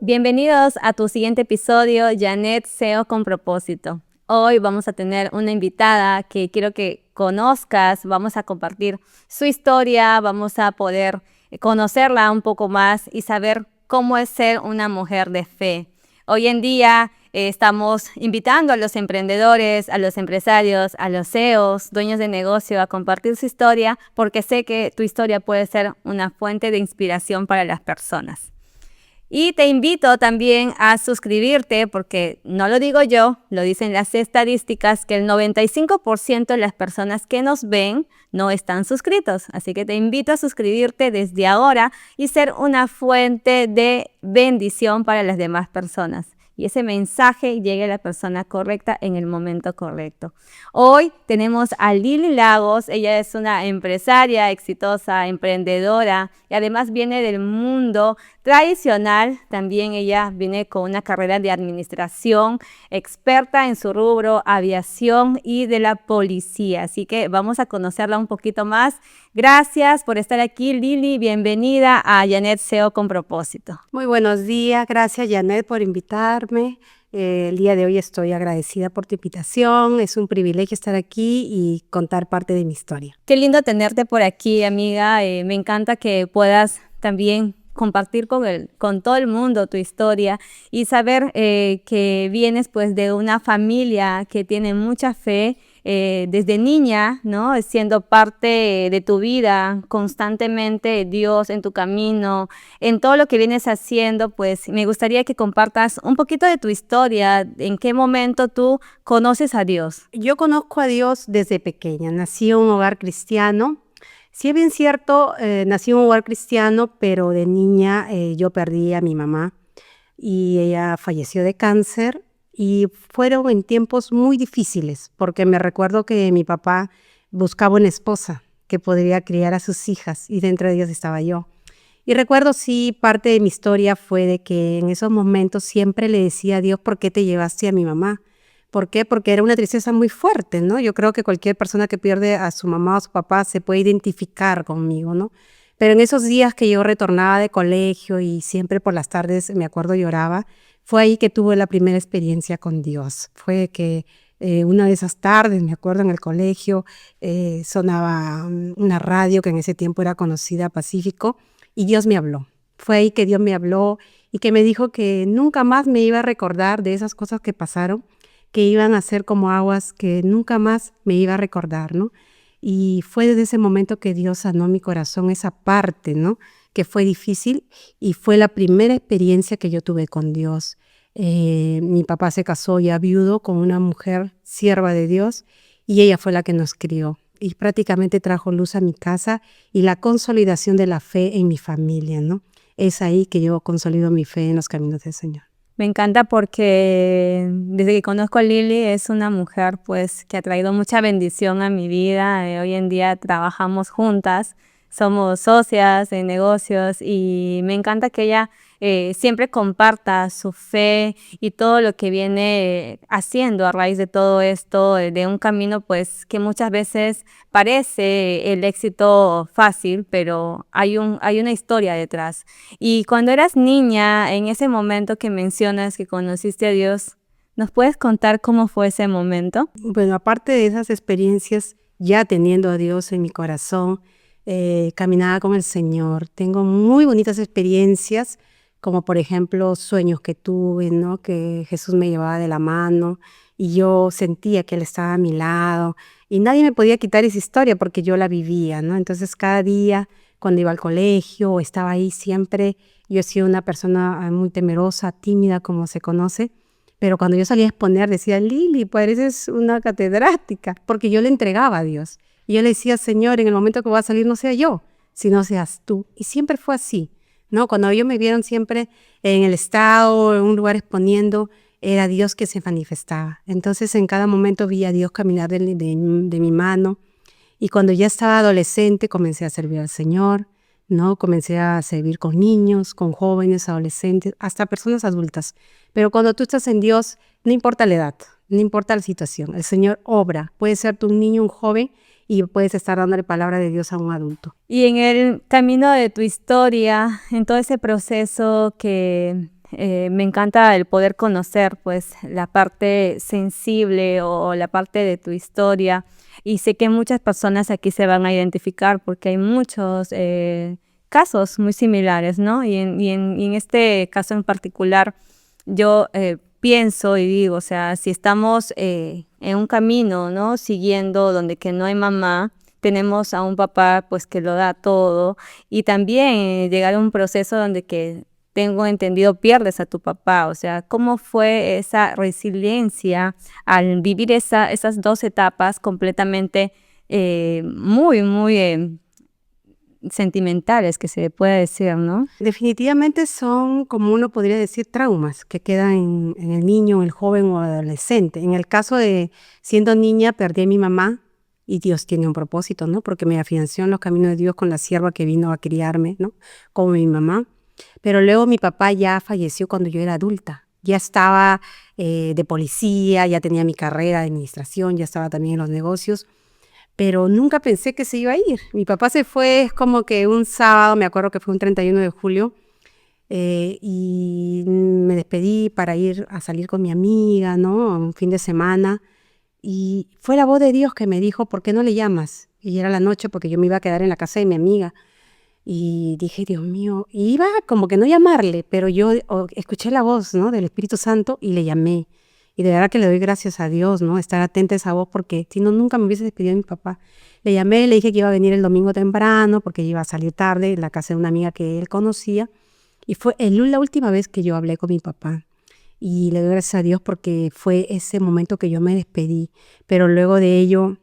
Bienvenidos a tu siguiente episodio, Janet SEO con propósito. Hoy vamos a tener una invitada que quiero que conozcas, vamos a compartir su historia, vamos a poder conocerla un poco más y saber cómo es ser una mujer de fe. Hoy en día estamos invitando a los emprendedores, a los empresarios, a los CEOs, dueños de negocio a compartir su historia porque sé que tu historia puede ser una fuente de inspiración para las personas. Y te invito también a suscribirte porque no lo digo yo, lo dicen las estadísticas que el 95% de las personas que nos ven no están suscritos. Así que te invito a suscribirte desde ahora y ser una fuente de bendición para las demás personas. Y ese mensaje llegue a la persona correcta en el momento correcto. Hoy tenemos a Lili Lagos. Ella es una empresaria exitosa, emprendedora y además viene del mundo tradicional. También ella viene con una carrera de administración, experta en su rubro, aviación y de la policía. Así que vamos a conocerla un poquito más. Gracias por estar aquí, Lili. Bienvenida a Janet SEO con propósito. Muy buenos días, gracias Janet por invitarme. El día de hoy estoy agradecida por tu invitación, es un privilegio estar aquí y contar parte de mi historia. Qué lindo tenerte por aquí, amiga. Me encanta que puedas también compartir con todo el mundo tu historia y saber que vienes pues de una familia que tiene mucha fe. Desde niña, ¿no? Siendo parte de tu vida constantemente, Dios en tu camino, en todo lo que vienes haciendo, pues me gustaría que compartas un poquito de tu historia, en qué momento tú conoces a Dios. Yo conozco a Dios desde pequeña, nací en un hogar cristiano. Sí es bien cierto, nací en un hogar cristiano, pero de niña yo perdí a mi mamá y ella falleció de cáncer. Y fueron en tiempos muy difíciles, porque me recuerdo que mi papá buscaba una esposa que podría criar a sus hijas y dentro de ellas estaba yo. Y recuerdo, sí, parte de mi historia fue de que en esos momentos siempre le decía a Dios, ¿por qué te llevaste a mi mamá? ¿Por qué? Porque era una tristeza muy fuerte, ¿no? Yo creo que cualquier persona que pierde a su mamá o a su papá se puede identificar conmigo, ¿no? Pero en esos días que yo retornaba de colegio y siempre por las tardes, me acuerdo, lloraba, fue ahí que tuve la primera experiencia con Dios. Fue que una de esas tardes, me acuerdo, en el colegio, sonaba una radio que en ese tiempo era conocida, Pacífico, y Dios me habló. Fue ahí que Dios me habló y que me dijo que nunca más me iba a recordar de esas cosas que pasaron, que iban a ser como aguas que nunca más me iba a recordar, ¿no? Y fue desde ese momento que Dios sanó mi corazón, esa parte, ¿no? Que fue difícil y fue la primera experiencia que yo tuve con Dios. Mi papá se casó ya viudo con una mujer sierva de Dios y ella fue la que nos crió y prácticamente trajo luz a mi casa y la consolidación de la fe en mi familia, ¿no? Es ahí que yo consolido mi fe en los caminos del Señor. Me encanta porque desde que conozco a Lili es una mujer pues que ha traído mucha bendición a mi vida. Hoy en día trabajamos juntas, somos socias en negocios y me encanta que ella siempre comparta su fe y todo lo que viene haciendo a raíz de todo esto, de un camino pues que muchas veces parece el éxito fácil, pero hay una historia detrás. Y cuando eras niña, en ese momento que mencionas que conociste a Dios, ¿nos puedes contar cómo fue ese momento? Bueno, aparte de esas experiencias, ya teniendo a Dios en mi corazón, caminaba con el Señor. Tengo muy bonitas experiencias, como por ejemplo sueños que tuve, ¿no? Que Jesús me llevaba de la mano y yo sentía que Él estaba a mi lado y nadie me podía quitar esa historia porque yo la vivía, ¿no? Entonces cada día cuando iba al colegio o estaba ahí siempre, yo he sido una persona muy temerosa, tímida como se conoce, pero cuando yo salía a exponer decía, Lili, pareces una catedrática, porque yo le entregaba a Dios. Y yo le decía, Señor, en el momento que voy a salir no sea yo, sino seas tú. Y siempre fue así, ¿no? Cuando ellos me vieron siempre en el estado, en un lugar exponiendo, era Dios que se manifestaba. Entonces en cada momento vi a Dios caminar de mi mano. Y cuando ya estaba adolescente comencé a servir al Señor, ¿no? Comencé a servir con niños, con jóvenes, adolescentes, hasta personas adultas. Pero cuando tú estás en Dios, no importa la edad, no importa la situación, el Señor obra. Puede ser tú un niño, un joven, y puedes estar dándole palabra de Dios a un adulto. Y en el camino de tu historia, en todo ese proceso que me encanta el poder conocer pues la parte sensible o la parte de tu historia, y sé que muchas personas aquí se van a identificar porque hay muchos casos muy similares, ¿no? Y en este caso en particular, yo pienso y digo, o sea, si estamos en un camino, ¿no? Siguiendo donde que no hay mamá, tenemos a un papá pues que lo da todo, y también llegar a un proceso donde que tengo entendido pierdes a tu papá, o sea, ¿cómo fue esa resiliencia al vivir esas dos etapas completamente muy sentimentales, que se puede decir, ¿no? Definitivamente son, como uno podría decir, traumas que quedan en el niño, en el joven o adolescente. En el caso de siendo niña, perdí a mi mamá y Dios tiene un propósito, ¿no? Porque me afianzó en los caminos de Dios con la sierva que vino a criarme, ¿no? Como mi mamá. Pero luego mi papá ya falleció cuando yo era adulta. Ya estaba de policía, ya tenía mi carrera de administración, ya estaba también en los negocios, pero nunca pensé que se iba a ir. Mi papá se fue, es como que un sábado, me acuerdo que fue un 31 de julio, y me despedí para ir a salir con mi amiga, ¿no? Un fin de semana, y fue la voz de Dios que me dijo, ¿por qué no le llamas? Y era la noche porque yo me iba a quedar en la casa de mi amiga. Y dije, Dios mío, y iba como que no llamarle, pero yo escuché la voz, ¿no? Del Espíritu Santo y le llamé. Y de verdad que le doy gracias a Dios, ¿no? Estar atenta a esa voz, porque si no, nunca me hubiese despedido de mi papá. Le llamé, le dije que iba a venir el domingo temprano, porque iba a salir tarde en la casa de una amiga que él conocía. Y fue la última vez que yo hablé con mi papá. Y le doy gracias a Dios porque fue ese momento que yo me despedí. Pero luego de ello,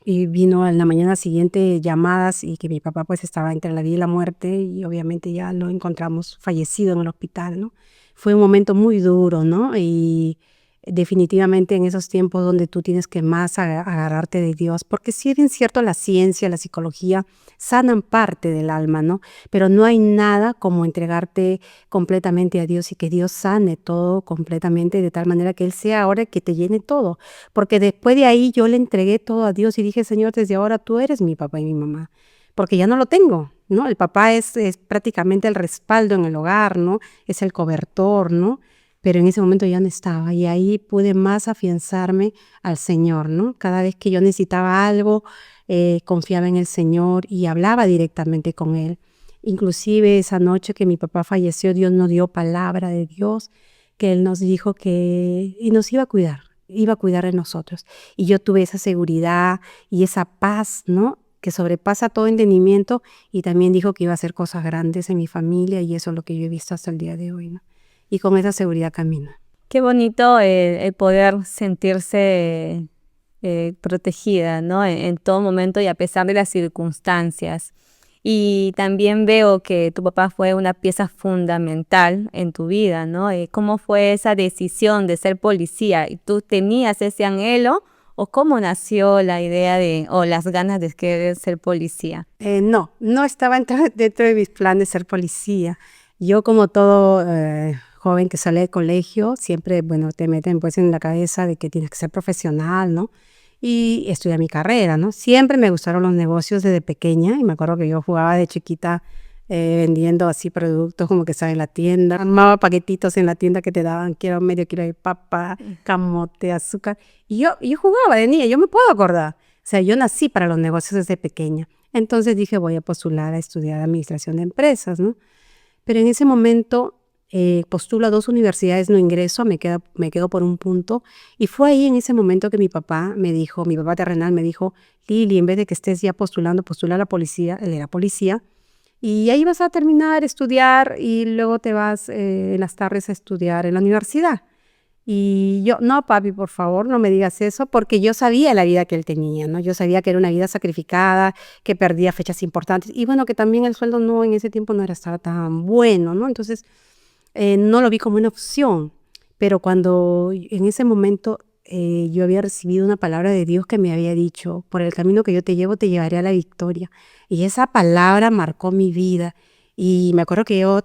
y vino en la mañana siguiente llamadas y que mi papá pues estaba entre la vida y la muerte, y obviamente ya lo encontramos fallecido en el hospital, ¿no? Fue un momento muy duro, ¿no? Y definitivamente en esos tiempos donde tú tienes que más agarrarte de Dios, porque si bien cierto la ciencia, la psicología sanan parte del alma, ¿no? Pero no hay nada como entregarte completamente a Dios y que Dios sane todo completamente de tal manera que Él sea ahora el que te llene todo. Porque después de ahí yo le entregué todo a Dios y dije, Señor, desde ahora tú eres mi papá y mi mamá, porque ya no lo tengo, ¿no? El papá es prácticamente el respaldo en el hogar, ¿no? Es el cobertor, ¿no? Pero en ese momento ya no estaba y ahí pude más afianzarme al Señor, ¿no? Cada vez que yo necesitaba algo, confiaba en el Señor y hablaba directamente con Él. Inclusive esa noche que mi papá falleció, Dios nos dio palabra de Dios, que Él nos dijo que y nos iba a cuidar de nosotros. Y yo tuve esa seguridad y esa paz, ¿no? Que sobrepasa todo entendimiento, y también dijo que iba a hacer cosas grandes en mi familia, y eso es lo que yo he visto hasta el día de hoy, ¿no? Y con esa seguridad camino. Qué bonito el poder sentirse protegida, ¿no? En todo momento y a pesar de las circunstancias. Y también veo que tu papá fue una pieza fundamental en tu vida, ¿no? ¿Cómo fue esa decisión de ser policía? ¿Y tú tenías ese anhelo o cómo nació la idea o las ganas de querer ser policía? No, no estaba dentro de mis planes ser policía. Yo, como todo joven que sale de colegio, siempre, bueno, te meten pues en la cabeza de que tienes que ser profesional, ¿no? Y estudiar mi carrera, ¿no? Siempre me gustaron los negocios desde pequeña, y me acuerdo que yo jugaba de chiquita vendiendo así productos como que estaba en la tienda, armaba paquetitos en la tienda que te daban, quiero medio kilo de papa, camote, azúcar, y yo jugaba de niña, yo me puedo acordar, o sea, yo nací para los negocios desde pequeña. Entonces dije, voy a postular a estudiar administración de empresas, ¿no? Pero en ese momento postulo a 2 universidades, no ingreso, me quedo por un punto. Y fue ahí en ese momento que mi papá terrenal me dijo, Lili, en vez de que estés ya postulando, postula a la policía, él era policía, y ahí vas a terminar, estudiar, y luego te vas en las tardes a estudiar en la universidad. Y yo, no, papi, por favor, no me digas eso, porque yo sabía la vida que él tenía, ¿no? Yo sabía que era una vida sacrificada, que perdía fechas importantes, y bueno, que también el sueldo no, en ese tiempo no estaba tan bueno, ¿no? Entonces, no lo vi como una opción. Pero cuando en ese momento yo había recibido una palabra de Dios que me había dicho, por el camino que yo te llevo, te llevaré a la victoria. Y esa palabra marcó mi vida. Y me acuerdo que yo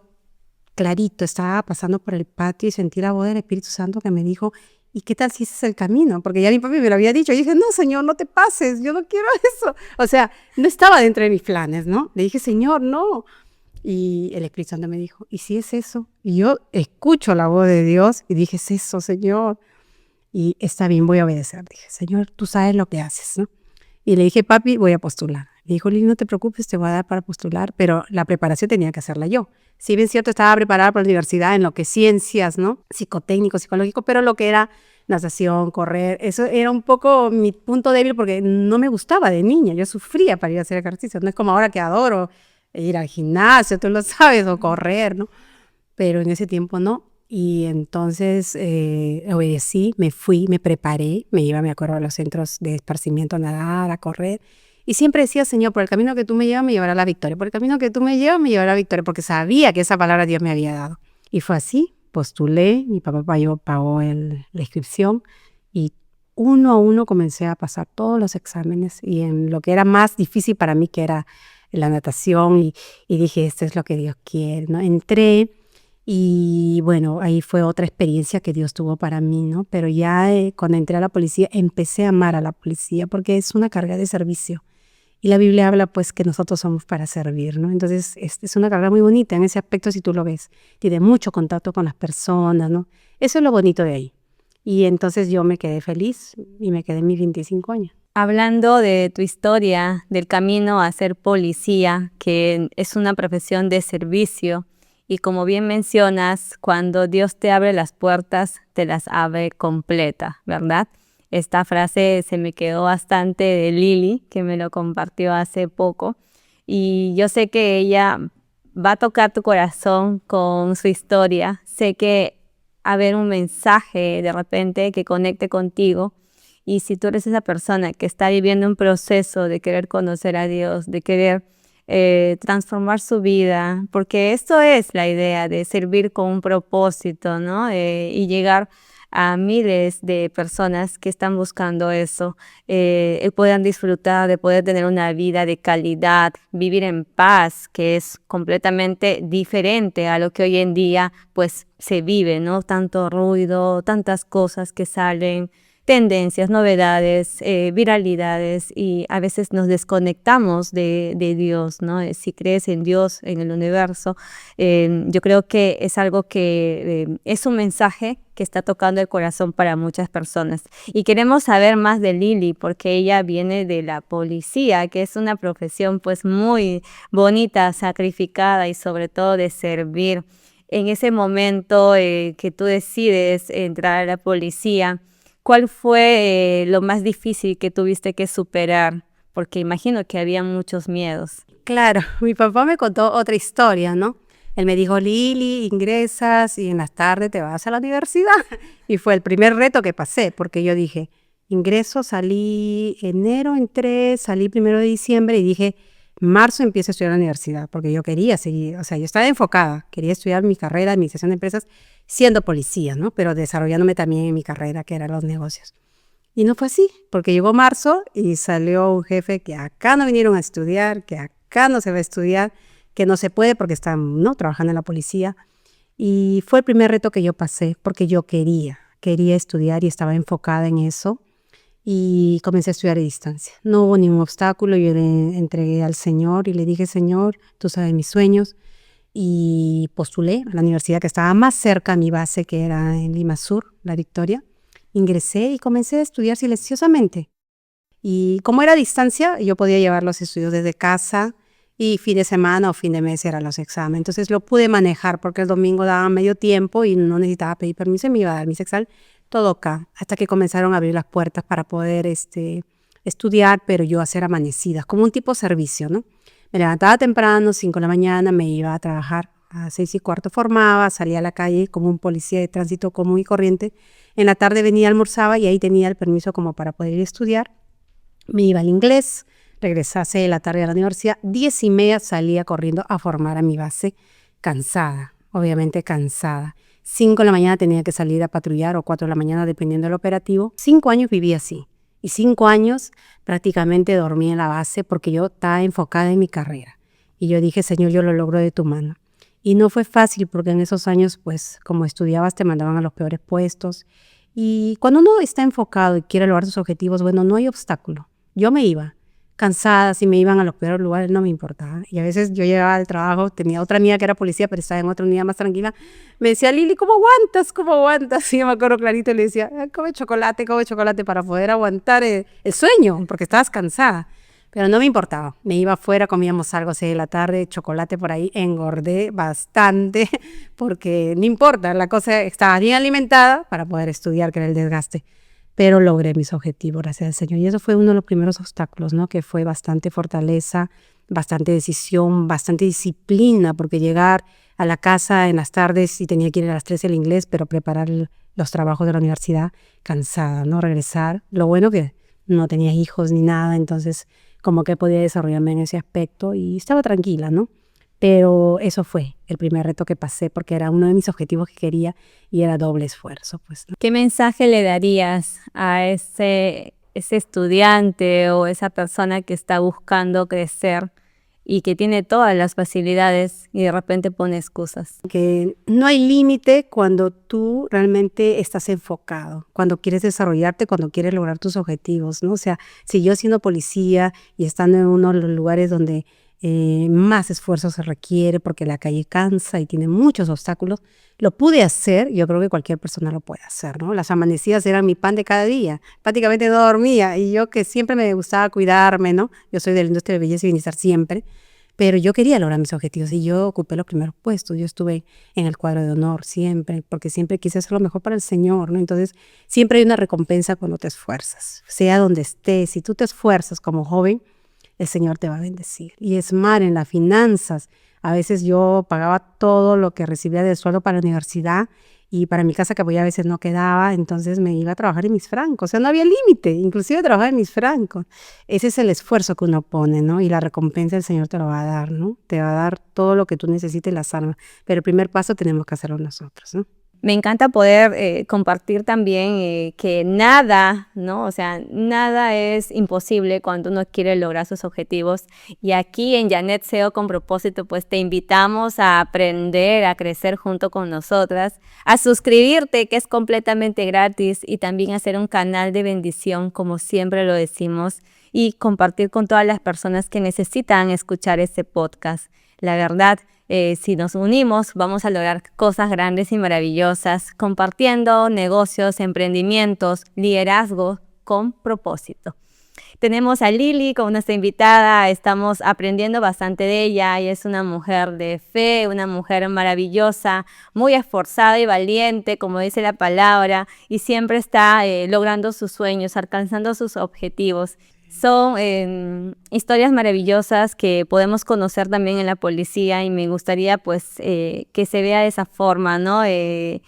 clarito, estaba pasando por el patio y sentí la voz del Espíritu Santo que me dijo, ¿y qué tal si ese es el camino? Porque ya mi papi me lo había dicho. Y dije, no, Señor, no te pases, yo no quiero eso. O sea, no estaba dentro de mis planes, ¿no? Le dije, Señor, no. Y el Espíritu Santo me dijo, ¿y si es eso? Y yo escucho la voz de Dios y dije, es eso, Señor. Y está bien, voy a obedecer. Dije, Señor, tú sabes lo que haces, ¿no? Y le dije, papi, voy a postular. Me dijo, Lili, no te preocupes, te voy a dar para postular, pero la preparación tenía que hacerla yo. Si bien es cierto, estaba preparada para la universidad en lo que ciencias, ¿no? Psicotécnico, psicológico, pero lo que era natación, correr, eso era un poco mi punto débil porque no me gustaba de niña. Yo sufría para ir a hacer ejercicio. No es como ahora que adoro ir al gimnasio, tú lo sabes, o correr, ¿no? Pero en ese tiempo no. Y entonces obedecí, me fui, me preparé, me iba, me acuerdo, a los centros de esparcimiento a nadar, a correr. Y siempre decía, Señor, por el camino que tú me llevas, me llevará a la victoria. Por el camino que tú me llevas, me llevará a la victoria. Porque sabía que esa palabra Dios me había dado. Y fue así, postulé, mi papá pagó la inscripción y uno a uno comencé a pasar todos los exámenes. Y en lo que era más difícil para mí, que era la natación, y dije, esto es lo que Dios quiere, ¿no? Entré. Y bueno, ahí fue otra experiencia que Dios tuvo para mí, ¿no? Pero ya cuando entré a la policía, empecé a amar a la policía porque es una carga de servicio. Y la Biblia habla pues que nosotros somos para servir, ¿no? Entonces es una carga muy bonita en ese aspecto si tú lo ves. Tiene mucho contacto con las personas, ¿no? Eso es lo bonito de ahí. Y entonces yo me quedé feliz y me quedé en mis 25 años. Hablando de tu historia, del camino a ser policía, que es una profesión de servicio, y como bien mencionas, cuando Dios te abre las puertas, te las abre completa, ¿verdad? Esta frase se me quedó bastante de Lili, que me lo compartió hace poco, y yo sé que ella va a tocar tu corazón con su historia. Sé que haber un mensaje de repente que conecte contigo. Y si tú eres esa persona que está viviendo un proceso de querer conocer a Dios, de querer transformar su vida, porque esto es la idea de servir con un propósito, ¿no? Y llegar a miles de personas que están buscando eso, puedan disfrutar de poder tener una vida de calidad, vivir en paz, que es completamente diferente a lo que hoy en día pues se vive, ¿no? Tanto ruido, tantas cosas que salen, tendencias, novedades, viralidades, y a veces nos desconectamos de Dios, ¿no? Si crees en Dios, en el universo, yo creo que es algo que es un mensaje que está tocando el corazón para muchas personas. Y queremos saber más de Lili porque ella viene de la policía, que es una profesión pues muy bonita, sacrificada y sobre todo de servir. En ese momento que tú decides entrar a la policía, ¿cuál fue lo más difícil que tuviste que superar? Porque imagino que había muchos miedos. Claro, mi papá me contó otra historia, ¿no? Él me dijo, Lili, ingresas y en las tardes te vas a la universidad. Y fue el primer reto que pasé, porque yo dije, ingreso, salí enero, entré, salí 1 de diciembre y dije, marzo empiezo a estudiar en la universidad, porque yo quería seguir, o sea, yo estaba enfocada, quería estudiar mi carrera de administración de empresas siendo policía, ¿no? Pero desarrollándome también en mi carrera, que eran los negocios. Y no fue así, porque llegó marzo y salió un jefe que acá no vinieron a estudiar, que acá no se va a estudiar, que no se puede porque están, ¿no?, trabajando en la policía. Y fue el primer reto que yo pasé porque yo quería estudiar y estaba enfocada en eso. Y comencé a estudiar a distancia. No hubo ningún obstáculo, yo le entregué al Señor y le dije, Señor, tú sabes mis sueños. Y postulé a la universidad que estaba más cerca a mi base, que era en Lima Sur, La Victoria. Ingresé y comencé a estudiar silenciosamente. Y como era a distancia, yo podía llevar los estudios desde casa y fin de semana o fin de mes eran los exámenes. Entonces lo pude manejar porque el domingo daba medio tiempo y no necesitaba pedir permiso y me iba a dar mis exámenes todo acá, hasta que comenzaron a abrir las puertas para poder estudiar, pero yo hacer amanecidas, como un tipo de servicio, ¿no? Me levantaba temprano, 5 de la mañana, me iba a trabajar a 6:15, formaba, salía a la calle como un policía de tránsito común y corriente. En la tarde venía, almorzaba y ahí tenía el permiso como para poder ir a estudiar. Me iba al inglés, regresase de la tarde a la universidad, 10:30 salía corriendo a formar a mi base, cansada, obviamente cansada. 5 de la mañana tenía que salir a patrullar o 4 de la mañana dependiendo del operativo. 5 años viví así y 5 años prácticamente dormí en la base porque yo estaba enfocada en mi carrera. Y yo dije, Señor, yo lo logro de tu mano. Y no fue fácil porque en esos años, pues como estudiabas te mandaban a los peores puestos. Y cuando uno está enfocado y quiere lograr sus objetivos, bueno, no hay obstáculo. Yo me iba cansada, si me iban a los peores lugares, no me importaba. Y a veces yo llegaba al trabajo, tenía otra amiga que era policía, pero estaba en otra unidad más tranquila. Me decía, Lili, ¿cómo aguantas? ¿Cómo aguantas? Y yo me acuerdo clarito, y le decía, come chocolate, para poder aguantar el sueño, porque estabas cansada. Pero no me importaba, me iba afuera, comíamos algo 6 de la tarde, chocolate por ahí, engordé bastante, porque no importa, la cosa estaba bien alimentada para poder estudiar, que era el desgaste, pero logré mis objetivos, gracias al Señor. Y eso fue uno de los primeros obstáculos, ¿no? Que fue bastante fortaleza, bastante decisión, bastante disciplina, porque llegar a la casa en las tardes y tenía que ir a las 3 el inglés, pero preparar los trabajos de la universidad, cansada, ¿no? Regresar. Lo bueno que no tenía hijos ni nada, entonces como que podía desarrollarme en ese aspecto y estaba tranquila, ¿no? Pero eso fue el primer reto que pasé porque era uno de mis objetivos que quería y era doble esfuerzo, pues, ¿no? ¿Qué mensaje le darías a ese estudiante o esa persona que está buscando crecer y que tiene todas las facilidades y de repente pone excusas? Que no hay límite cuando tú realmente estás enfocado, cuando quieres desarrollarte, cuando quieres lograr tus objetivos, ¿no? O sea, si yo siendo policía y estando en uno de los lugares donde más esfuerzo se requiere porque la calle cansa y tiene muchos obstáculos, lo pude hacer, yo creo que cualquier persona lo puede hacer, ¿no? Las amanecidas eran mi pan de cada día, prácticamente no dormía y yo que siempre me gustaba cuidarme, ¿no? Yo soy de la industria de belleza y bienestar siempre, pero yo quería lograr mis objetivos y yo ocupé los primeros puestos, yo estuve en el cuadro de honor siempre, porque siempre quise hacer lo mejor para el Señor, ¿no? Entonces, siempre hay una recompensa cuando te esfuerzas, sea donde estés, si tú te esfuerzas como joven, el Señor te va a bendecir. Y es más, en las finanzas, a veces yo pagaba todo lo que recibía de sueldo para la universidad y para mi casa que apoyaba a veces no quedaba, entonces me iba a trabajar en mis francos, o sea, no había límite, inclusive trabajaba en mis francos. Ese es el esfuerzo que uno pone, ¿no? Y la recompensa el Señor te lo va a dar, ¿no? Te va a dar todo lo que tú necesites, las armas, pero el primer paso tenemos que hacerlo nosotros, ¿no? Me encanta poder compartir también que nada, ¿no? O sea, nada es imposible cuando uno quiere lograr sus objetivos. Y aquí en Janet SEO con propósito, pues te invitamos a aprender, a crecer junto con nosotras, a suscribirte, que es completamente gratis, y también hacer un canal de bendición, como siempre lo decimos, y compartir con todas las personas que necesitan escuchar este podcast. La verdad, si nos unimos, vamos a lograr cosas grandes y maravillosas, compartiendo negocios, emprendimientos, liderazgo con propósito. Tenemos a Lili como nuestra invitada, estamos aprendiendo bastante de ella. Ella es una mujer de fe, una mujer maravillosa, muy esforzada y valiente, como dice la palabra, y siempre está logrando sus sueños, alcanzando sus objetivos. Son historias maravillosas que podemos conocer también en la policía y me gustaría pues que se vea de esa forma, ¿no? Que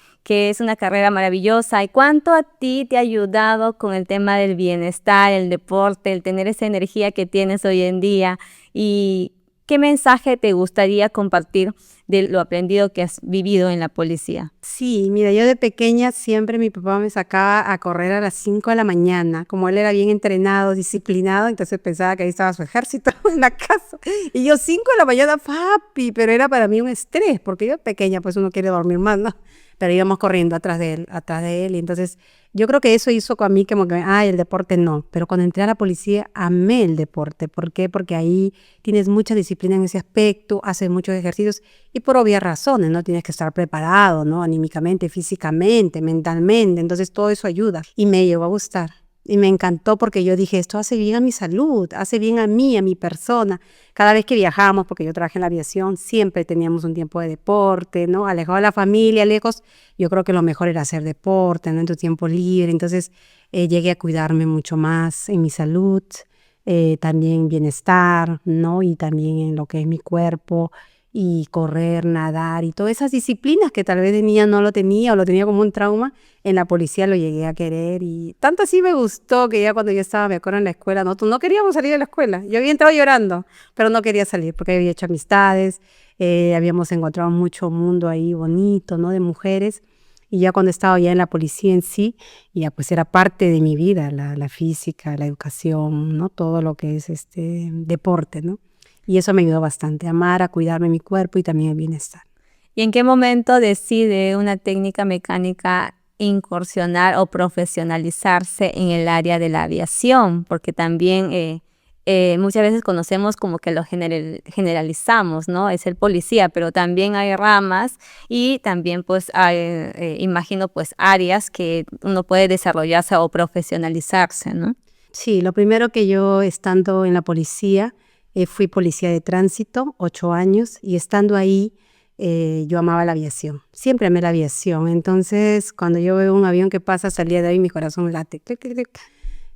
es una carrera maravillosa. ¿Y cuánto a ti te ha ayudado con el tema del bienestar, el deporte, el tener esa energía que tienes hoy en día? ¿Y qué mensaje te gustaría compartir de lo aprendido que has vivido en la policía? Sí, mira, yo de pequeña siempre mi papá me sacaba a correr a las 5 de la mañana. Como él era bien entrenado, disciplinado, entonces pensaba que ahí estaba su ejército en la casa. Y yo 5 de la mañana, papi, pero era para mí un estrés, porque yo pequeña, pues uno quiere dormir más, ¿no? Pero íbamos corriendo atrás de él. Y entonces yo creo que eso hizo con mí como que, el deporte no. Pero cuando entré a la policía, amé el deporte. ¿Por qué? Porque ahí tienes mucha disciplina en ese aspecto, haces muchos ejercicios y por obvias razones, ¿no? Tienes que estar preparado, ¿no? Anímicamente, físicamente, mentalmente. Entonces todo eso ayuda y me llegó a gustar. Y me encantó porque yo dije, esto hace bien a mi salud, hace bien a mí, a mi persona. Cada vez que viajamos, porque yo trabajé en la aviación, siempre teníamos un tiempo de deporte, ¿no? Alejado de la familia, lejos, yo creo que lo mejor era hacer deporte, ¿no? En tu tiempo libre. Entonces llegué a cuidarme mucho más en mi salud, también bienestar, ¿no? Y también en lo que es mi cuerpo y correr, nadar y todas esas disciplinas que tal vez de niña no lo tenía o lo tenía como un trauma, en la policía lo llegué a querer y tanto así me gustó que ya cuando yo estaba, me acuerdo en la escuela, no queríamos salir de la escuela, yo había entrado llorando, pero no quería salir porque había hecho amistades, habíamos encontrado mucho mundo ahí bonito, ¿no? De mujeres y ya cuando estaba ya en la policía en sí, ya pues era parte de mi vida, la física, la educación, ¿no? Todo lo que es deporte, ¿no? Y eso me ayudó bastante, a amar, a cuidarme mi cuerpo y también el bienestar. ¿Y en qué momento decide una técnica mecánica incursionar o profesionalizarse en el área de la aviación? Porque también muchas veces conocemos como que lo generalizamos, ¿no? Es el policía, pero también hay ramas y también pues hay, imagino pues áreas que uno puede desarrollarse o profesionalizarse, ¿no? Sí, lo primero que yo estando en la policía, fui policía de tránsito, 8 años, y estando ahí yo amaba la aviación, siempre amé la aviación. Entonces, cuando yo veo un avión que pasa, hasta el día de hoy mi corazón late, clic, clic, clic.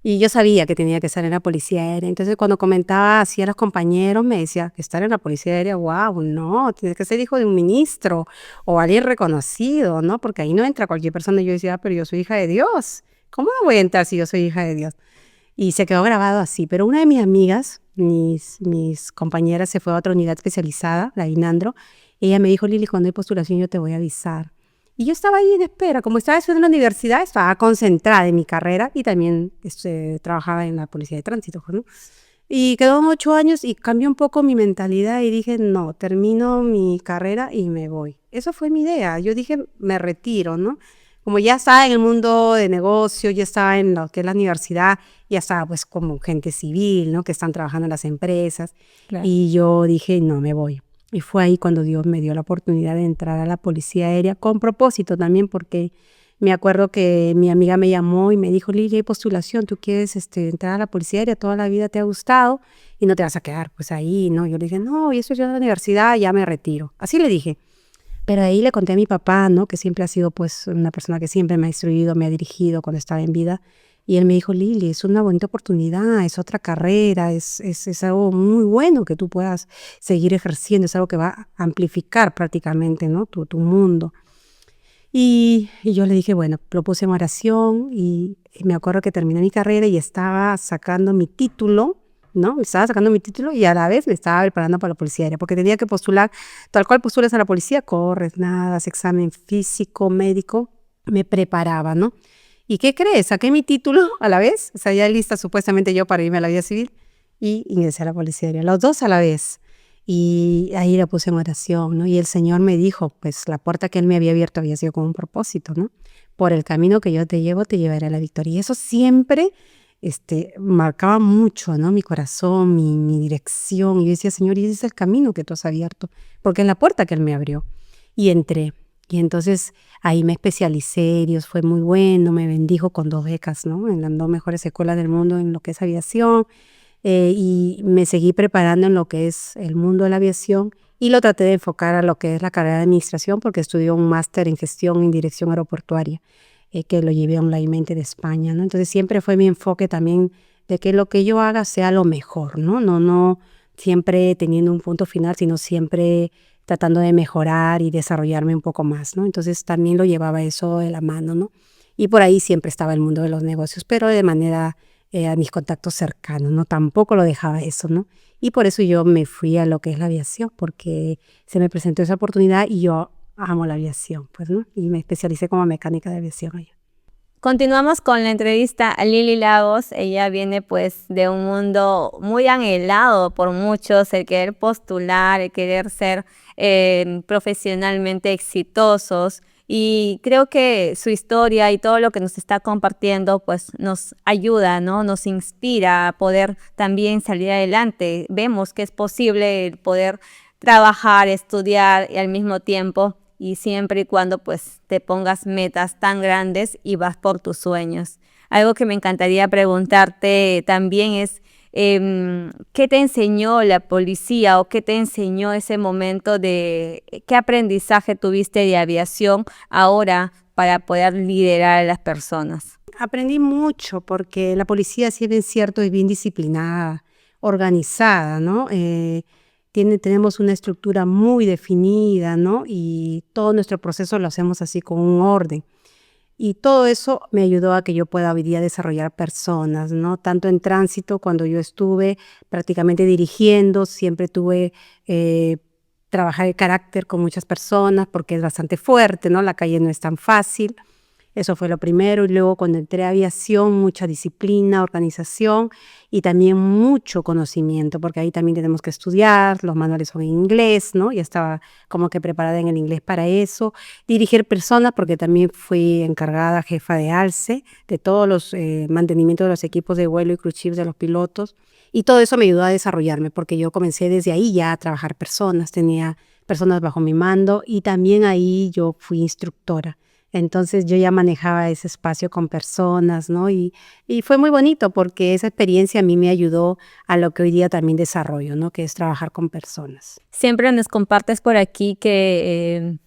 Y yo sabía que tenía que estar en la policía aérea. Entonces, cuando comentaba así a los compañeros, me decía que estar en la policía aérea, wow, no, tienes que ser hijo de un ministro o alguien reconocido, ¿no? Porque ahí no entra cualquier persona. Y yo decía, pero yo soy hija de Dios. ¿Cómo no voy a entrar si yo soy hija de Dios? Y se quedó grabado así. Pero una de mis amigas, mis compañeras, se fue a otra unidad especializada, la INANDRO. Ella me dijo, Lili, cuando hay postulación yo te voy a avisar. Y yo estaba ahí en espera. Como estaba estudiando en la universidad, estaba concentrada en mi carrera y también trabajaba en la policía de tránsito, ¿no? Y quedó 8 años y cambió un poco mi mentalidad y dije, no, termino mi carrera y me voy. Eso fue mi idea. Yo dije, me retiro, ¿no? Como ya estaba en el mundo de negocio, ya estaba en lo que es la universidad, ya estaba pues como gente civil, ¿no? Que están trabajando en las empresas. Claro. Y yo dije, no, me voy. Y fue ahí cuando Dios me dio la oportunidad de entrar a la policía aérea, con propósito también, porque me acuerdo que mi amiga me llamó y me dijo, Lili, hay postulación, tú quieres entrar a la policía aérea, toda la vida te ha gustado y no te vas a quedar pues ahí, ¿no? Yo le dije, no, y eso ya en la universidad, ya me retiro. Así le dije. Pero ahí le conté a mi papá, ¿no? Que siempre ha sido pues una persona que siempre me ha instruido, me ha dirigido cuando estaba en vida. Y él me dijo, Lili, es una bonita oportunidad, es otra carrera, es algo muy bueno que tú puedas seguir ejerciendo, es algo que va a amplificar prácticamente, ¿no? Tu mundo. Y yo le dije, bueno, lo puse en oración y me acuerdo que terminé mi carrera y estaba sacando mi título, ¿no? Estaba sacando mi título y a la vez me estaba preparando para la policía aérea, porque tenía que postular, tal cual postulas a la policía, corres, nadas, examen físico, médico, me preparaba, ¿no? ¿Y qué crees? Saqué mi título a la vez, o sea, ya lista supuestamente yo para irme a la vida civil y ingresé a la policía aérea, los dos a la vez. Y ahí la puse en oración, ¿no? Y el Señor me dijo, pues la puerta que Él me había abierto había sido con un propósito, ¿no? Por el camino que yo te llevo, te llevaré a la victoria. Y eso siempre marcaba mucho, ¿no? Mi corazón, mi dirección. Y yo decía, Señor, y ese es el camino que tú has abierto, porque es la puerta que Él me abrió. Y entré. Y entonces ahí me especialicé, Dios fue muy bueno, me bendijo con 2 becas, ¿no? En las 2 mejores escuelas del mundo en lo que es aviación. Y me seguí preparando en lo que es el mundo de la aviación y lo traté de enfocar a lo que es la carrera de administración porque estudié un máster en gestión en dirección aeroportuaria, que lo llevé onlinemente de España, ¿no? Entonces siempre fue mi enfoque también de que lo que yo haga sea lo mejor, ¿no? No siempre teniendo un punto final, sino siempre tratando de mejorar y desarrollarme un poco más, ¿no? Entonces también lo llevaba eso de la mano, ¿no? Y por ahí siempre estaba el mundo de los negocios, pero de manera a mis contactos cercanos, ¿no? Tampoco lo dejaba eso, ¿no? Y por eso yo me fui a lo que es la aviación, porque se me presentó esa oportunidad y yo amo la aviación, pues, ¿no? Y me especialicé como mecánica de aviación allá. Continuamos con la entrevista a Lili Lagos. Ella viene pues de un mundo muy anhelado por muchos, el querer postular, el querer ser profesionalmente exitosos. Y creo que su historia y todo lo que nos está compartiendo pues nos ayuda, ¿no? Nos inspira a poder también salir adelante. Vemos que es posible el poder trabajar, estudiar y al mismo tiempo y siempre y cuando pues te pongas metas tan grandes y vas por tus sueños. Algo que me encantaría preguntarte también es ¿qué te enseñó la policía o qué te enseñó ese momento de qué aprendizaje tuviste de aviación ahora para poder liderar a las personas? Aprendí mucho porque la policía, si bien es cierto, es bien disciplinada, organizada, ¿no? Tenemos una estructura muy definida, ¿no? Y todo nuestro proceso lo hacemos así con un orden. Y todo eso me ayudó a que yo pueda hoy día desarrollar personas, ¿no? Tanto en tránsito, cuando yo estuve prácticamente dirigiendo, siempre tuve trabajar el carácter con muchas personas porque es bastante fuerte, ¿no? La calle no es tan fácil. Eso fue lo primero. Y luego cuando entré a aviación, mucha disciplina, organización y también mucho conocimiento, porque ahí también tenemos que estudiar, los manuales son en inglés, ¿no? Ya estaba como que preparada en el inglés para eso. Dirigir personas, porque también fui encargada, jefa de ALCE, de todos los mantenimientos de los equipos de vuelo y cruise ship de los pilotos. Y todo eso me ayudó a desarrollarme, porque yo comencé desde ahí ya a trabajar personas, tenía personas bajo mi mando y también ahí yo fui instructora. Entonces yo ya manejaba ese espacio con personas, ¿no? Y fue muy bonito porque esa experiencia a mí me ayudó a lo que hoy día también desarrollo, ¿no? Que es trabajar con personas. Siempre nos compartes por aquí que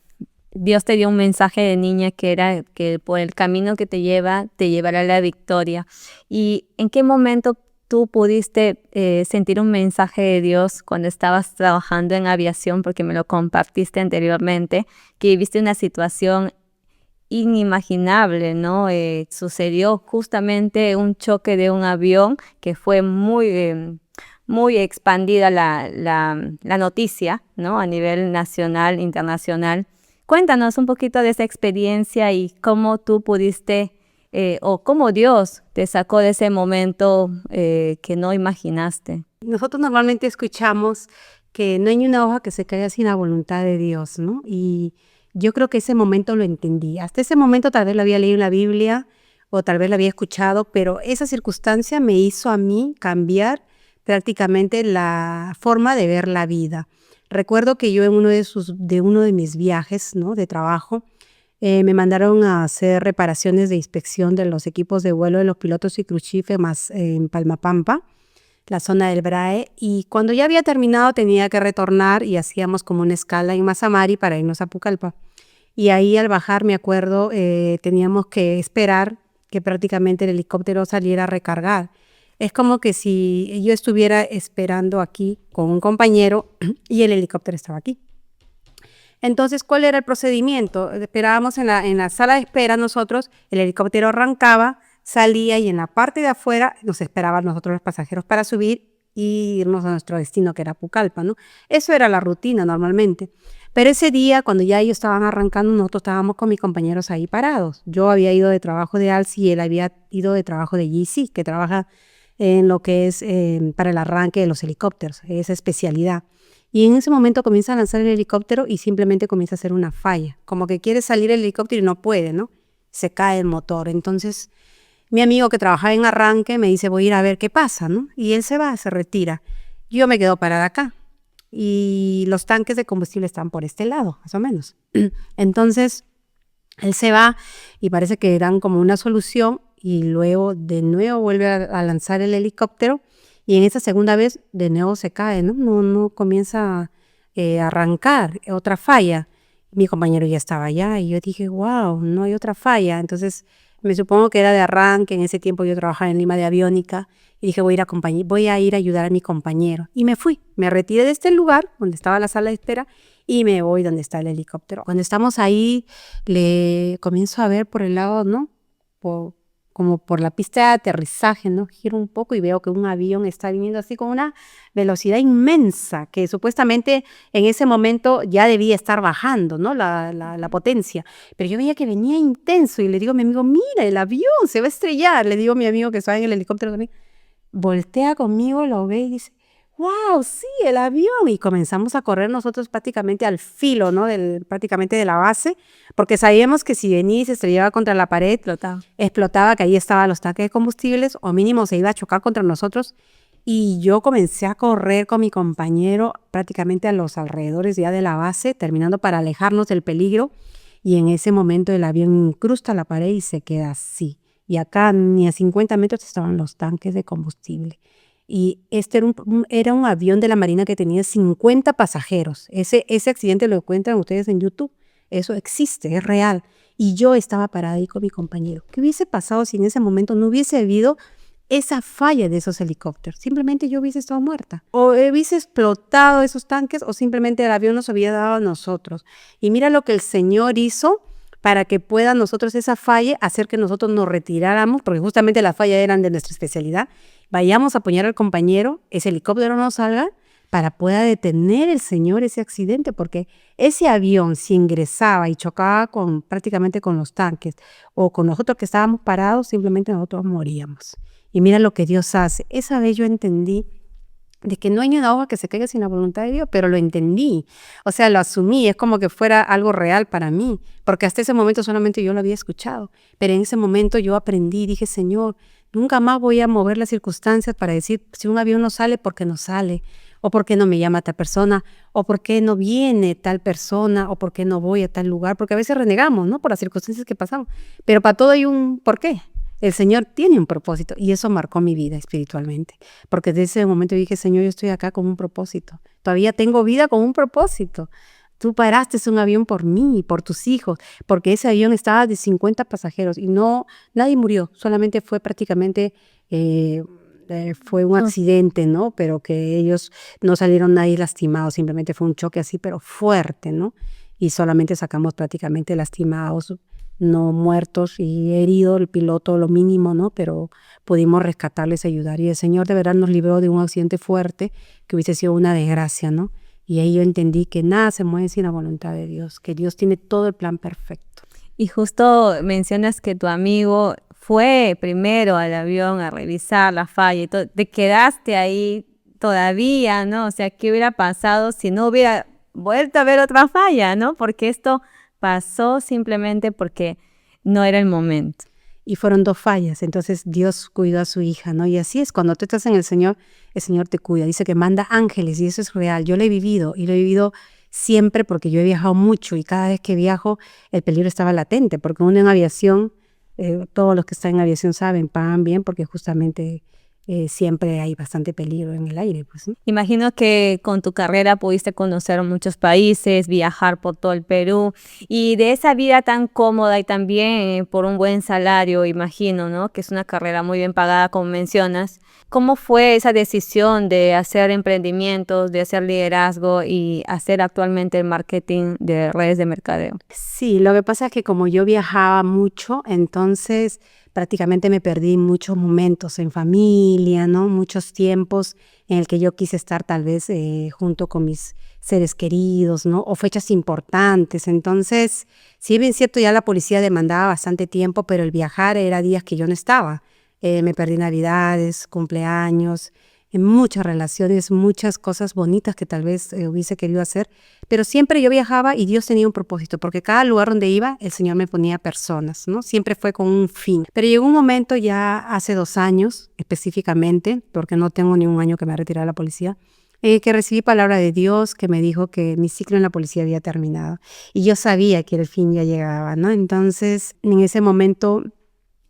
Dios te dio un mensaje de niña que era que por el camino que te llevará a la victoria. ¿Y en qué momento tú pudiste sentir un mensaje de Dios cuando estabas trabajando en aviación? Porque me lo compartiste anteriormente, que viviste una situación inimaginable, ¿no? Sucedió justamente un choque de un avión que fue muy expandida la noticia, ¿no? A nivel nacional, internacional. Cuéntanos un poquito de esa experiencia y cómo tú pudiste, o cómo Dios te sacó de ese momento que no imaginaste. Nosotros normalmente escuchamos que no hay ni una hoja que se caiga sin la voluntad de Dios, ¿no? Y yo creo que ese momento lo entendí. Hasta ese momento tal vez lo había leído en la Biblia o tal vez lo había escuchado, pero esa circunstancia me hizo a mí cambiar prácticamente la forma de ver la vida. Recuerdo que yo en uno de mis viajes, ¿no? De trabajo, me mandaron a hacer reparaciones de inspección de los equipos de vuelo de los pilotos y crew chief más en Palmapampa, la zona del BRAE, y cuando ya había terminado tenía que retornar y hacíamos como una escala en Mazamari para irnos a Pucallpa. Y ahí al bajar, me acuerdo, teníamos que esperar que prácticamente el helicóptero saliera a recargar. Es como que si yo estuviera esperando aquí con un compañero y el helicóptero estaba aquí. Entonces, ¿cuál era el procedimiento? Esperábamos en la sala de espera nosotros, el helicóptero arrancaba, salía y en la parte de afuera nos esperaban nosotros los pasajeros para subir y irnos a nuestro destino, que era Pucallpa, ¿no? Eso era la rutina normalmente. Pero ese día, cuando ya ellos estaban arrancando, nosotros estábamos con mis compañeros ahí parados. Yo había ido de trabajo de ALSI y él había ido de trabajo de GC, que trabaja en lo que es para el arranque de los helicópteros, esa especialidad. Y en ese momento comienza a lanzar el helicóptero y simplemente comienza a hacer una falla, como que quiere salir el helicóptero y no puede, ¿no? Se cae el motor. Entonces, mi amigo que trabajaba en arranque me dice, voy a ir a ver qué pasa, ¿no? Y él se va, se retira. Yo me quedo parada acá y los tanques de combustible están por este lado, más o menos. Entonces, él se va y parece que dan como una solución y luego de nuevo vuelve a lanzar el helicóptero y en esa segunda vez de nuevo se cae, ¿no? No comienza a arrancar, otra falla. Mi compañero ya estaba allá y yo dije, wow, no hay otra falla. Entonces me supongo que era de arranque, en ese tiempo yo trabajaba en Lima de aviónica y dije voy a ir a ayudar a mi compañero. Y me fui, me retiré de este lugar donde estaba la sala de espera y me voy donde está el helicóptero. Cuando estamos ahí, le comienzo a ver por el lado, ¿no? Como por la pista de aterrizaje, ¿no? Giro un poco y veo que un avión está viniendo así con una velocidad inmensa, que supuestamente en ese momento ya debía estar bajando, ¿no? La potencia. Pero yo veía que venía intenso y le digo a mi amigo, mira, el avión se va a estrellar. Le digo a mi amigo que estaba en el helicóptero también, voltea conmigo, lo ve y dice, wow, sí, el avión. Y comenzamos a correr nosotros prácticamente al filo, ¿no? Prácticamente de la base, porque sabíamos que si venía y se estrellaba contra la pared, explotaba, que ahí estaban los tanques de combustibles, o mínimo se iba a chocar contra nosotros. Y yo comencé a correr con mi compañero prácticamente a los alrededores ya de la base, terminando para alejarnos del peligro. Y en ese momento el avión incrusta la pared y se queda así. Y acá ni a 50 metros estaban los tanques de combustible. Y este era un avión de la Marina que tenía 50 pasajeros. Ese accidente lo encuentran ustedes en YouTube. Eso existe, es real. Y yo estaba parada ahí con mi compañero. ¿Qué hubiese pasado si en ese momento no hubiese habido esa falla de esos helicópteros? Simplemente yo hubiese estado muerta. O hubiese explotado esos tanques o simplemente el avión nos había dado a nosotros. Y mira lo que el Señor hizo para que pueda nosotros esa falla hacer que nosotros nos retiráramos, porque justamente las fallas eran de nuestra especialidad. Vayamos a apoyar al compañero, ese helicóptero no salga, para pueda detener el Señor ese accidente, porque ese avión si ingresaba y chocaba prácticamente con los tanques o con nosotros que estábamos parados, simplemente nosotros moríamos. Y mira lo que Dios hace. Esa vez yo entendí de que no hay ni una hoja que se caiga sin la voluntad de Dios, pero lo entendí, o sea, lo asumí, es como que fuera algo real para mí, porque hasta ese momento solamente yo lo había escuchado, pero en ese momento yo aprendí, dije, Señor, nunca más voy a mover las circunstancias para decir si un avión no sale, ¿por qué no sale? O por qué no me llama tal persona, o por qué no viene tal persona, o por qué no voy a tal lugar, porque a veces renegamos, ¿no? Por las circunstancias que pasamos, pero para todo hay un porqué. El Señor tiene un propósito y eso marcó mi vida espiritualmente, porque desde ese momento dije, Señor, yo estoy acá con un propósito, todavía tengo vida con un propósito. Tú paraste un avión por mí, por tus hijos, porque ese avión estaba de 50 pasajeros y no, nadie murió, solamente fue prácticamente, fue un accidente, ¿no? Pero que ellos no salieron nadie lastimados, simplemente fue un choque así, pero fuerte, ¿no? Y solamente sacamos prácticamente lastimados, no muertos y herido el piloto, lo mínimo, ¿no? Pero pudimos rescatarles, ayudar. Y el Señor de verdad nos libró de un accidente fuerte que hubiese sido una desgracia, ¿no? Y ahí yo entendí que nada se mueve sin la voluntad de Dios, que Dios tiene todo el plan perfecto. Y justo mencionas que tu amigo fue primero al avión a revisar la falla y te quedaste ahí todavía, ¿no? O sea, ¿qué hubiera pasado si no hubiera vuelto a ver otra falla, ¿no? Porque esto pasó simplemente porque no era el momento. Y fueron 2 fallas, entonces Dios cuidó a su hija, ¿no? Y así es, cuando tú estás en el Señor te cuida, dice que manda ángeles y eso es real, yo lo he vivido y lo he vivido siempre porque yo he viajado mucho y cada vez que viajo el peligro estaba latente, porque uno en aviación, todos los que están en aviación saben, pagan bien porque justamente siempre hay bastante peligro en el aire, pues, ¿no? Imagino que con tu carrera pudiste conocer muchos países, viajar por todo el Perú y de esa vida tan cómoda y también por un buen salario, imagino, ¿no? Que es una carrera muy bien pagada, como mencionas. ¿Cómo fue esa decisión de hacer emprendimientos, de hacer liderazgo y hacer actualmente el marketing de redes de mercadeo? Sí, lo que pasa es que como yo viajaba mucho, entonces prácticamente me perdí muchos momentos en familia, ¿no? Muchos tiempos en el que yo quise estar tal vez junto con mis seres queridos, ¿no? O fechas importantes. Entonces, si bien es cierto, ya la policía demandaba bastante tiempo, pero el viajar era días que yo no estaba. Me perdí navidades, cumpleaños, en muchas relaciones, muchas cosas bonitas que tal vez hubiese querido hacer, pero siempre yo viajaba y Dios tenía un propósito, porque cada lugar donde iba, el Señor me ponía personas, ¿no? Siempre fue con un fin. Pero llegó un momento ya hace 2 años específicamente, porque no tengo ni un año que me ha retirado de la policía, que recibí palabra de Dios que me dijo que mi ciclo en la policía había terminado y yo sabía que el fin ya llegaba, ¿no? Entonces, en ese momento,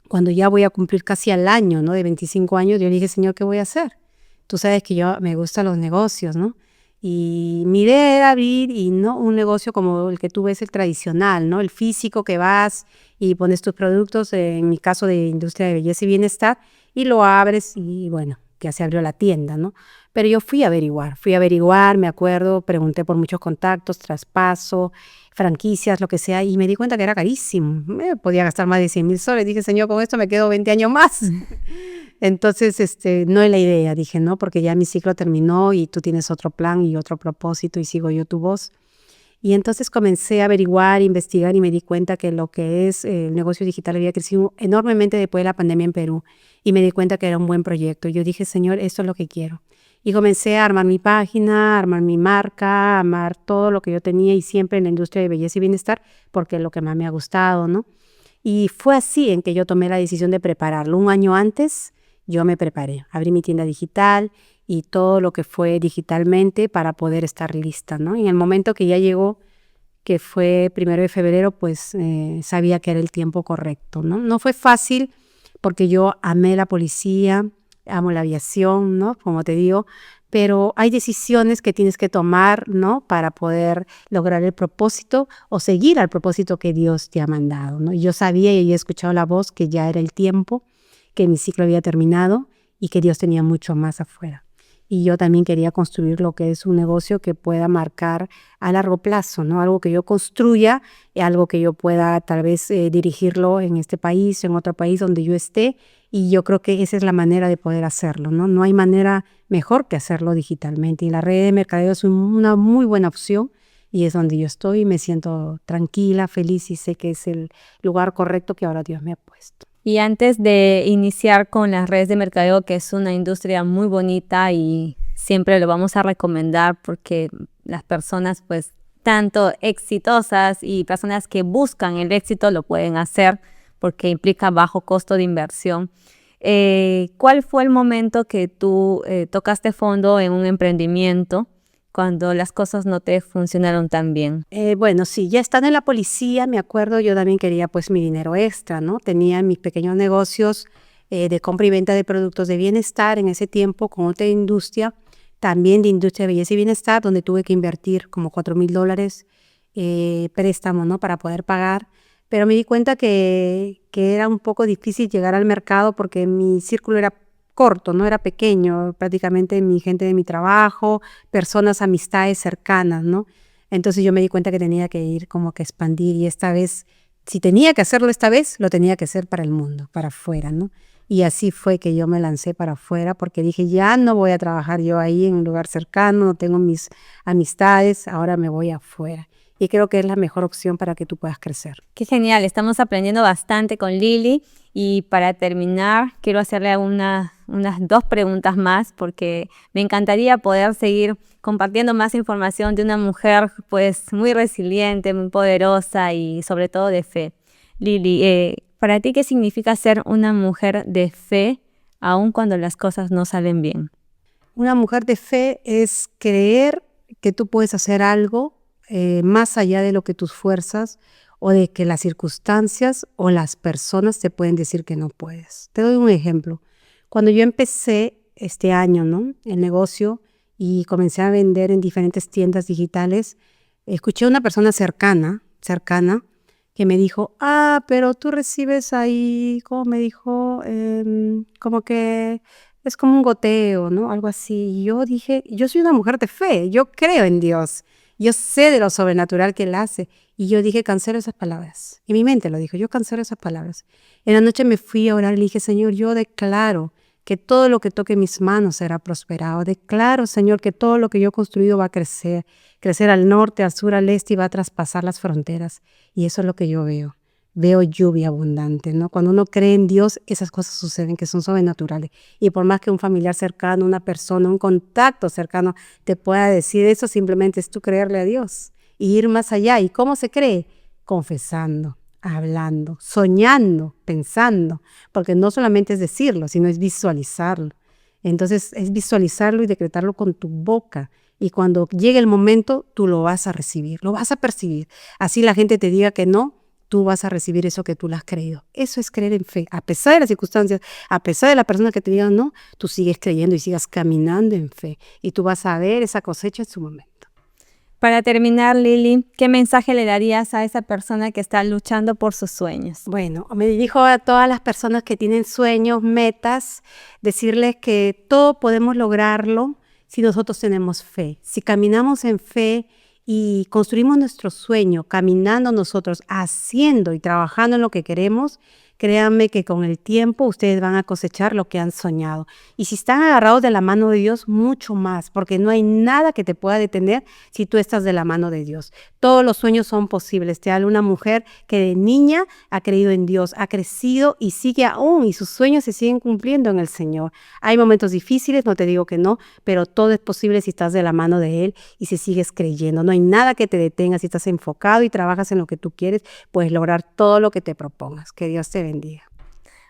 cuando ya voy a cumplir casi al año, ¿no? De 25 años, yo dije, Señor, ¿qué voy a hacer? Tú sabes que yo me gustan los negocios, ¿no? Y mi idea era abrir y no un negocio como el que tú ves, el tradicional, ¿no? El físico que vas y pones tus productos, en mi caso de industria de belleza y bienestar, y lo abres y bueno, ya se abrió la tienda, ¿no? Pero yo fui a averiguar, me acuerdo, pregunté por muchos contactos, traspaso, franquicias, lo que sea, y me di cuenta que era carísimo. Me podía gastar más de 100,000 soles. Dije, Señor, con esto me quedo 20 años más. Entonces, no es la idea, dije, no, porque ya mi ciclo terminó y tú tienes otro plan y otro propósito y sigo yo tu voz. Y entonces comencé a averiguar, investigar y me di cuenta que lo que es el negocio digital había crecido enormemente después de la pandemia en Perú y me di cuenta que era un buen proyecto. Yo dije, Señor, esto es lo que quiero. Y comencé a armar mi página, a armar mi marca, a armar todo lo que yo tenía y siempre en la industria de belleza y bienestar porque es lo que más me ha gustado, ¿no? Y fue así en que yo tomé la decisión de prepararlo. Un año antes yo me preparé, abrí mi tienda digital y todo lo que fue digitalmente para poder estar lista, ¿no? Y en el momento que ya llegó, que fue 1 de febrero, pues sabía que era el tiempo correcto, ¿no? No fue fácil porque yo amé la policía, amo la aviación, ¿no? Como te digo, pero hay decisiones que tienes que tomar, ¿no? Para poder lograr el propósito o seguir al propósito que Dios te ha mandado, ¿no? Y yo sabía y había escuchado la voz que ya era el tiempo, que mi ciclo había terminado y que Dios tenía mucho más afuera. Y yo también quería construir lo que es un negocio que pueda marcar a largo plazo, ¿no? Algo que yo construya, algo que yo pueda tal vez dirigirlo en este país, en otro país donde yo esté. Y yo creo que esa es la manera de poder hacerlo, ¿no? No hay manera mejor que hacerlo digitalmente. Y la red de mercadeo es una muy buena opción y es donde yo estoy y me siento tranquila, feliz y sé que es el lugar correcto que ahora Dios me ha puesto. Y antes de iniciar con las redes de mercadeo, que es una industria muy bonita y siempre lo vamos a recomendar porque las personas pues tanto exitosas y personas que buscan el éxito lo pueden hacer porque implica bajo costo de inversión. ¿Cuál fue el momento que tú tocaste fondo en un emprendimiento cuando las cosas no te funcionaron tan bien? Bueno, sí, ya estando en la policía, me acuerdo, yo también quería pues mi dinero extra, ¿no? Tenía mis pequeños negocios de compra y venta de productos de bienestar en ese tiempo con otra industria, también de industria de belleza y bienestar, donde tuve que invertir como $4,000 préstamo, ¿no? Para poder pagar. Pero me di cuenta que era un poco difícil llegar al mercado porque mi círculo era corto, no era pequeño, prácticamente mi gente de mi trabajo, personas, amistades cercanas, ¿no? Entonces yo me di cuenta que tenía que ir como que expandir y esta vez, si tenía que hacerlo esta vez, lo tenía que hacer para el mundo, para afuera, ¿no? Y así fue que yo me lancé para afuera porque dije, ya no voy a trabajar yo ahí en un lugar cercano, no tengo mis amistades, ahora me voy afuera. Y creo que es la mejor opción para que tú puedas crecer. Qué genial, estamos aprendiendo bastante con Lili y para terminar quiero hacerle unas 2 preguntas más porque me encantaría poder seguir compartiendo más información de una mujer pues muy resiliente, muy poderosa y sobre todo de fe. Lili, ¿para ti qué significa ser una mujer de fe aun cuando las cosas no salen bien? Una mujer de fe es creer que tú puedes hacer algo más allá de lo que tus fuerzas o de que las circunstancias o las personas te pueden decir que no puedes. Te doy un ejemplo. Cuando yo empecé este año, ¿no? El negocio y comencé a vender en diferentes tiendas digitales, escuché a una persona cercana que me dijo, pero tú recibes ahí, ¿cómo me dijo? Como que es como un goteo, ¿no? Algo así. Y yo dije, yo soy una mujer de fe, yo creo en Dios, yo sé de lo sobrenatural que Él hace. Y yo dije, cancelo esas palabras. Y mi mente lo dijo, yo cancelo esas palabras. En la noche me fui a orar y le dije, Señor, yo declaro que todo lo que toque mis manos será prosperado. Declaro, Señor, que todo lo que yo he construido va a crecer al norte, al sur, al este y va a traspasar las fronteras. Y eso es lo que yo veo. Veo lluvia abundante, ¿no? Cuando uno cree en Dios, esas cosas suceden que son sobrenaturales. Y por más que un familiar cercano, una persona, un contacto cercano te pueda decir eso, simplemente es tú creerle a Dios y ir más allá. ¿Y cómo se cree? Confesando, hablando, soñando, pensando, porque no solamente es decirlo, sino es visualizarlo. Entonces es visualizarlo y decretarlo con tu boca. Y cuando llegue el momento, tú lo vas a recibir, lo vas a percibir. Así la gente te diga que no, tú vas a recibir eso que tú le has creído. Eso es creer en fe. A pesar de las circunstancias, a pesar de la persona que te diga no, tú sigues creyendo y sigas caminando en fe. Y tú vas a ver esa cosecha en su momento. Para terminar, Lili, ¿qué mensaje le darías a esa persona que está luchando por sus sueños? Bueno, me dirijo a todas las personas que tienen sueños, metas, decirles que todo podemos lograrlo si nosotros tenemos fe. Si caminamos en fe y construimos nuestro sueño, caminando nosotros, haciendo y trabajando en lo que queremos, créanme que con el tiempo ustedes van a cosechar lo que han soñado. Y si están agarrados de la mano de Dios, mucho más, porque no hay nada que te pueda detener si tú estás de la mano de Dios. Todos los sueños son posibles. Te habla una mujer que de niña ha creído en Dios, ha crecido y sigue aún, y sus sueños se siguen cumpliendo en el Señor. Hay momentos difíciles, no te digo que no, pero todo es posible si estás de la mano de Él y si sigues creyendo. No hay nada que te detenga si estás enfocado y trabajas en lo que tú quieres, puedes lograr todo lo que te propongas. Que Dios te bendiga.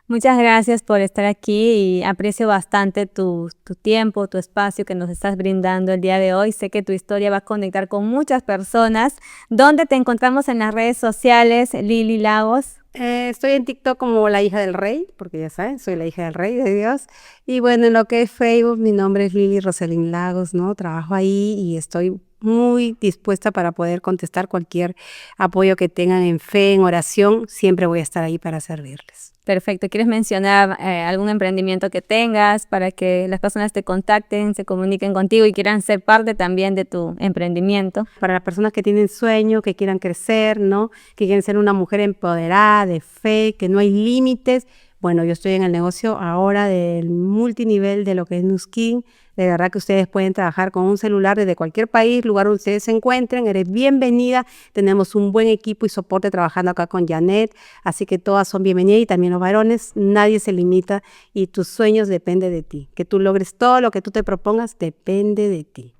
Muchas gracias por estar aquí y aprecio bastante tu tiempo, tu espacio que nos estás brindando el día de hoy. Sé que tu historia va a conectar con muchas personas. ¿Dónde te encontramos en las redes sociales, Lili Lagos? Estoy en TikTok como la hija del rey, porque ya saben, soy la hija del rey de Dios. Y bueno, en lo que es Facebook, mi nombre es Lili Roselyn Lagos, ¿no? Trabajo ahí y estoy muy dispuesta para poder contestar cualquier apoyo que tengan en fe, en oración. Siempre voy a estar ahí para servirles. Perfecto. ¿Quieres mencionar algún emprendimiento que tengas para que las personas te contacten, se comuniquen contigo y quieran ser parte también de tu emprendimiento? Para las personas que tienen sueños, que quieran crecer, ¿no? Que quieren ser una mujer empoderada, de fe, que no hay límites. Bueno, yo estoy en el negocio ahora del multinivel de lo que es Nu Skin. De verdad que ustedes pueden trabajar con un celular desde cualquier país, lugar donde ustedes se encuentren. Eres bienvenida. Tenemos un buen equipo y soporte trabajando acá con Janet. Así que todas son bienvenidas y también los varones. Nadie se limita y tus sueños dependen de ti. Que tú logres todo lo que tú te propongas depende de ti.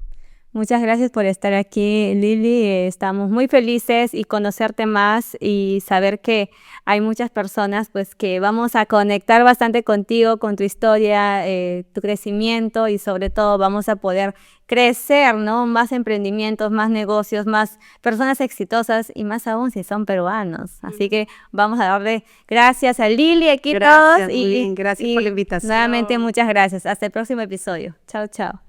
Muchas gracias por estar aquí, Lili. Estamos muy felices y conocerte más y saber que hay muchas personas pues que vamos a conectar bastante contigo, con tu historia, tu crecimiento y sobre todo vamos a poder crecer, ¿no? Más emprendimientos, más negocios, más personas exitosas y más aún si son peruanos. Así que vamos a darle gracias a Lili aquí Gracias, todos muy bien, gracias por la invitación. nuevamente muchas gracias. Hasta el próximo episodio. Chao, chao.